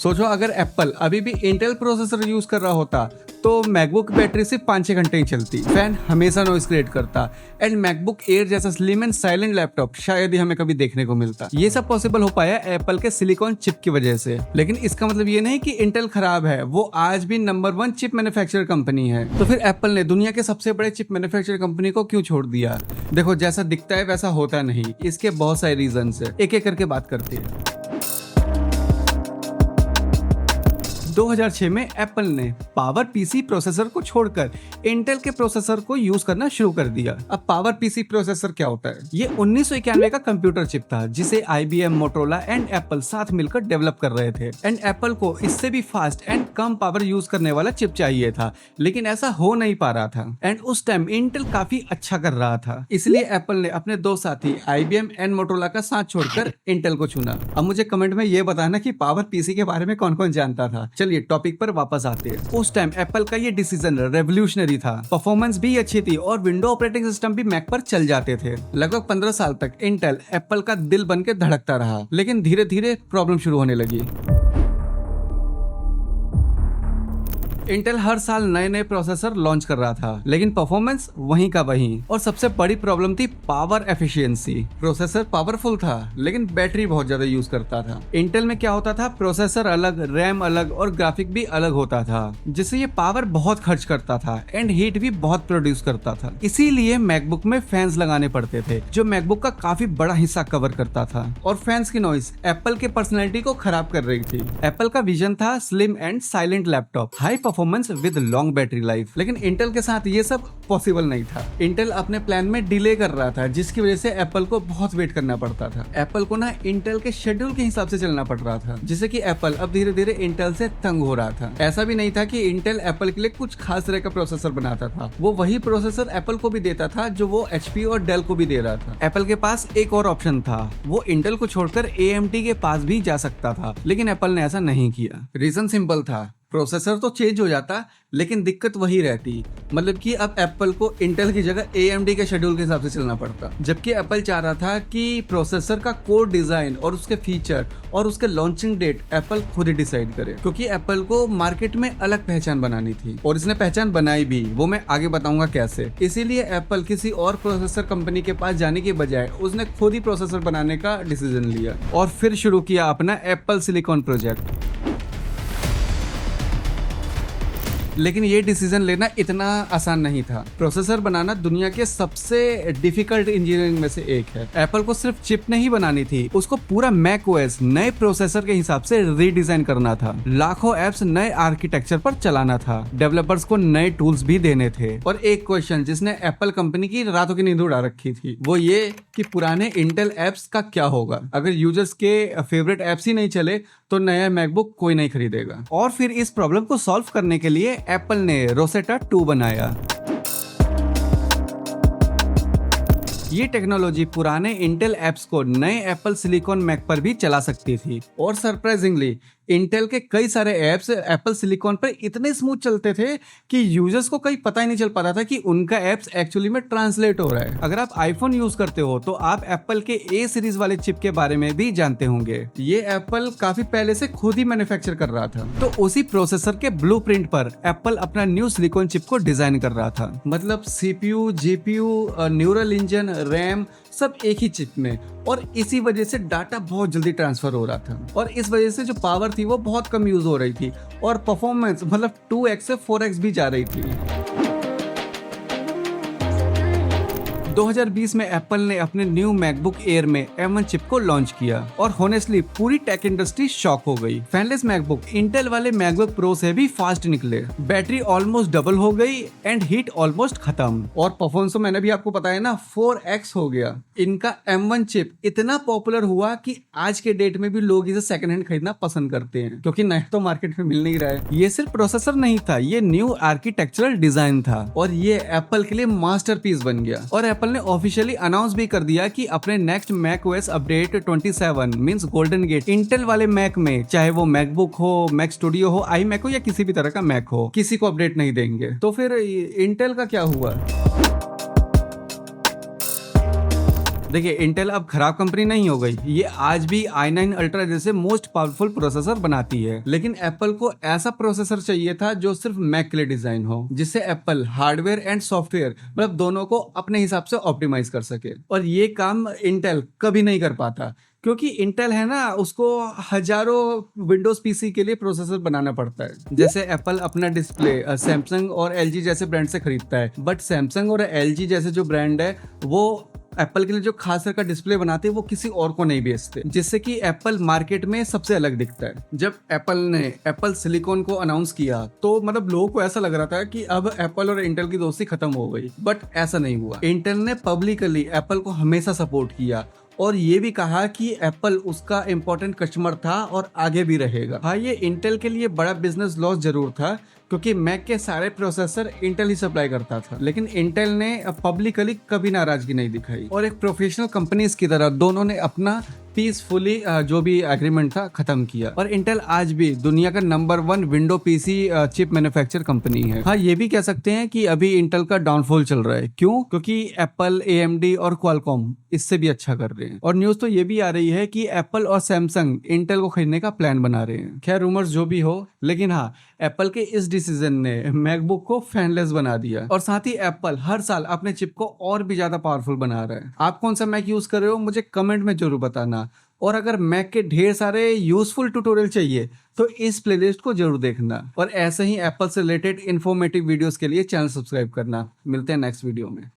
सोचो अगर एप्पल अभी भी इंटेल प्रोसेसर यूज कर रहा होता तो मैकबुक बैटरी सिर्फ 5-6 घंटे ही चलती, फैन हमेशा नॉइस क्रिएट करता एंड मैकबुक एयर जैसा स्लिम एंड साइलेंट लैपटॉप शायद ही हमें कभी देखने को मिलता। ये सब पॉसिबल हो पाया एप्पल के सिलिकॉन चिप की वजह से। लेकिन इसका मतलब ये नहीं कि इंटेल खराब है, वो आज भी नंबर 1 चिप मैन्युफैक्चरर कंपनी है। तो फिर एप्पल ने दुनिया के सबसे बड़े चिप मैन्युफैक्चरर कंपनी को क्यों छोड़ दिया? देखो, जैसा दिखता है वैसा होता नहीं, इसके बहुत सारे रीजन है, एक एक करके बात करते हैं। 2006 में एप्पल ने पावर पीसी प्रोसेसर को छोड़कर इंटेल के प्रोसेसर को यूज करना शुरू कर दिया। अब पावर पीसी प्रोसेसर क्या होता है? ये 1991 का कंप्यूटर चिप था जिसे IBM, मोटोरोला एंड एप्पल साथ मिलकर डेवलप कर रहे थे एंड एप्पल को इससे भी fast and come power use करने वाला चिप चाहिए था, लेकिन ऐसा हो नहीं पा रहा था एंड उस टाइम इंटेल काफी अच्छा कर रहा था। इसलिए एप्पल ने अपने दो साथी IBM एंड मोटोरोला का साथ छोड़कर इंटेल को चुना। अब मुझे कमेंट में ये बताना कि पावर पीसी के बारे में कौन कौन जानता था। चलिए टॉपिक पर वापस आते हैं। उस टाइम एप्पल का ये डिसीजन रेवोल्यूशनरी था, परफॉर्मेंस भी अच्छी थी और विंडो ऑपरेटिंग सिस्टम भी मैक पर चल जाते थे। लगभग 15 साल तक इंटेल एप्पल का दिल बन के धड़कता रहा, लेकिन धीरे धीरे प्रॉब्लम शुरू होने लगी। इंटेल हर साल नए नए प्रोसेसर लॉन्च कर रहा था, लेकिन परफॉर्मेंस वहीं का वहीं, और सबसे बड़ी प्रॉब्लम थी पावर एफिशिएंसी। प्रोसेसर पावरफुल था लेकिन बैटरी बहुत ज्यादा यूज करता था। इंटेल में क्या होता था, प्रोसेसर अलग, रैम अलग और ग्राफिक भी अलग होता था, जिससे ये पावर बहुत खर्च करता था एंड हीट भी बहुत प्रोड्यूस करता था। इसीलिए मैकबुक में फैंस लगाने पड़ते थे जो मैकबुक का काफी बड़ा हिस्सा कवर करता था, और फैंस की नॉइस एप्पल के पर्सनैलिटी को खराब कर रही थी। एप्पल का विजन था slim and silent laptop, high performance with long battery life, लेकिन इंटेल के साथ ये सब पॉसिबल नहीं था। इंटेल अपने प्लान में डिले कर रहा था, जिसकी वजह से एप्पल को बहुत वेट करना पड़ता था। एप्पल को ना इंटेल के शेड्यूल के हिसाब से चलना पड़ रहा था, जिससे कि एप्पल अब धीरे धीरे इंटेल से तंग हो रहा था। ऐसा भी नहीं था कि इंटेल एप्पल के लिए कुछ खास तरह का प्रोसेसर बनाता था, वो वही प्रोसेसर एप्पल को भी देता था जो वो HP और डेल को भी दे रहा था। एप्पल के पास एक और ऑप्शन था, वो इंटेल को छोड़कर AMD के पास भी जा सकता था, लेकिन एप्पल ने ऐसा नहीं किया। रीजन सिंपल था, प्रोसेसर तो चेंज हो जाता लेकिन दिक्कत वही रहती, मतलब कि अब एप्पल को इंटेल की जगह AMD के शेड्यूल के हिसाब से चलना पड़ता। जबकि एप्पल चाह रहा था कि प्रोसेसर का कोर डिजाइन और उसके फीचर और उसके लॉन्चिंग डेट एप्पल खुद ही डिसाइड करे, क्योंकि एप्पल को मार्केट में अलग पहचान बनानी थी और इसने पहचान बनाई भी, वो मैं आगे बताऊंगा कैसे। इसीलिए एप्पल किसी और प्रोसेसर कंपनी के पास जाने की बजाय उसने खुद ही प्रोसेसर बनाने का डिसीजन लिया और फिर शुरू किया अपना एप्पल सिलिकॉन प्रोजेक्ट। लेकिन ये डिसीजन लेना इतना आसान नहीं था। प्रोसेसर बनाना दुनिया के सबसे डिफिकल्ट इंजीनियरिंग में से एक है। एप्पल को सिर्फ चिप नहीं बनानी थी, उसको पूरा मैक OS नए प्रोसेसर के हिसाब से रीडिजाइन करना था, लाखों एप्स नए आर्किटेक्चर पर चलाना था, डेवलपर्स को नए टूल्स भी देने थे। और एक क्वेश्चन जिसने एप्पल कंपनी की रातों की नींद उड़ा रखी थी, वो ये कि पुराने इंटेल एप्स का क्या होगा। अगर यूजर्स के फेवरेट एप्स ही नहीं चले तो नया मैकबुक कोई नहीं खरीदेगा। और फिर इस प्रॉब्लम को सॉल्व करने के लिए एप्पल ने रोसेटा 2 बनाया। ये टेक्नोलॉजी पुराने इंटेल एप्स को नए एप्पल सिलिकॉन मैक पर भी चला सकती थी, और सरप्राइजिंगली इंटेल के कई सारे एप्स एप्पल सिलिकॉन पर इतने स्मूथ चलते थे कि यूजर्स को कहीं पता ही नहीं चल पा रहा था कि उनका एप्स एक्चुअली में ट्रांसलेट हो रहा है। अगर आप आईफोन यूज करते हो तो आप एप्पल के A सीरीज वाले चिप के बारे में भी जानते होंगे। ये एप्पल काफी पहले से खुद ही मैन्युफैक्चर कर रहा था, तो उसी प्रोसेसर के ब्लूप्रिंट पर एप्पल अपना न्यू सिलिकॉन चिप को डिजाइन कर रहा था। मतलब CPU, GPU, neural engine, RAM सब एक ही चिप में, और इसी वजह से डाटा बहुत जल्दी ट्रांसफर हो रहा था, और इस वजह से जो पावर थी वो बहुत कम यूज हो रही थी, और परफॉर्मेंस मतलब 2x से 4x भी जा रही थी। 2020 में एप्पल ने अपने न्यू मैकबुक एयर में M1 चिप को लॉन्च किया, और होनेस्टली पूरी टेक इंडस्ट्री शॉक हो गई। फैनलेस मैकबुक इंटेल वाले मैकबुक प्रो से भी फास्ट निकले, बैटरी ऑलमोस्ट डबल हो गई एंड हीट ऑलमोस्ट खत्म, और परफॉर्मेंस तो मैंने भी आपको बताया ना 4x हो गया। इनका M1 चिप इतना पॉपुलर हुआ कि आज के डेट में भी लोग इसे सेकंड हैंड खरीदना पसंद करते हैं, क्योंकि नया तो मार्केट में मिल नहीं रहा है। ये सिर्फ प्रोसेसर नहीं था, ये न्यू आर्किटेक्चरल डिजाइन था, और ये एप्पल के लिए मास्टरपीस बन गया। और एप्पल ने ऑफिशियली अनाउंस भी कर दिया कि अपने next Mac OS update 27 means golden gate Intel वाले मैक में, चाहे वो मैकबुक हो, मैक स्टूडियो हो, iMac हो या किसी भी तरह का मैक हो, किसी को अपडेट नहीं देंगे। तो फिर इंटेल का क्या हुआ? देखिए इंटेल अब खराब कंपनी नहीं हो गई, ये आज भी i9 अल्ट्रा जैसे मोस्ट पावरफुल प्रोसेसर बनाती है। लेकिन एप्पल को ऐसा प्रोसेसर चाहिए था जो सिर्फ मैक के लिए डिजाइन हो, जिससे एप्पल हार्डवेयर एंड सॉफ्टवेयर मतलब दोनों को अपने हिसाब से ऑप्टिमाइज कर सके। और ये काम इंटेल कभी नहीं कर पाता, क्योंकि इंटेल है ना, उसको हजारों विंडोज पीसी के लिए प्रोसेसर बनाना पड़ता है। जैसे एप्पल अपना डिस्प्ले सैमसंग और एलजी जैसे ब्रांड से खरीदता है, बट सैमसंग और एलजी जैसे जो ब्रांड है वो एप्पल के लिए जो खास तरह का डिस्प्ले बनाते हैं वो किसी और को नहीं बेचते, जिससे कि एप्पल मार्केट में सबसे अलग दिखता है। जब एप्पल ने एप्पल सिलिकॉन को अनाउंस किया तो मतलब लोगों को ऐसा लग रहा था कि अब एप्पल और इंटेल की दोस्ती खत्म हो गई, बट ऐसा नहीं हुआ। इंटेल ने पब्लिकली एप्पल को हमेशा सपोर्ट किया और ये भी कहा कि एप्पल उसका इंपॉर्टेंट कस्टमर था और आगे भी रहेगा। हाँ, ये इंटेल के लिए बड़ा बिजनेस लॉस जरूर था, क्योंकि मैक के सारे प्रोसेसर इंटेल ही सप्लाई करता था। लेकिन इंटेल ने पब्लिकली कभी नाराजगी नहीं दिखाई और एक प्रोफेशनल कंपनीज की तरह दोनों ने अपना पीसफुली जो भी एग्रीमेंट था खत्म किया। और इंटेल आज भी दुनिया का number 1 window PC chip manufacture company है। हाँ, ये भी कह सकते हैं कि अभी इंटेल का डाउनफॉल चल रहा है। क्यों? क्योंकि एप्पल, AMD और क्वालकॉम इससे भी अच्छा कर रहे हैं। और न्यूज तो ये भी आ रही है कि एप्पल और सैमसंग इंटेल को खरीदने का प्लान बना रहे हैं। खैर, रूमर्स जो भी हो, लेकिन हाँ, एप्पल के इस डिसीजन ने मैकबुक को फैनलेस बना दिया और साथ ही एप्पल हर साल अपने चिप को और भी ज्यादा पावरफुल बना रहा है। आप कौन सा मैक यूज कर रहे हो मुझे कमेंट में जरूर बताना। और अगर मैक के ढेर सारे यूजफुल ट्यूटोरियल चाहिए तो इस प्लेलिस्ट को जरूर देखना। और ऐसे ही एप्पल से रिलेटेड इन्फॉर्मेटिव वीडियोस के लिए चैनल सब्सक्राइब करना। मिलते हैं नेक्स्ट वीडियो में।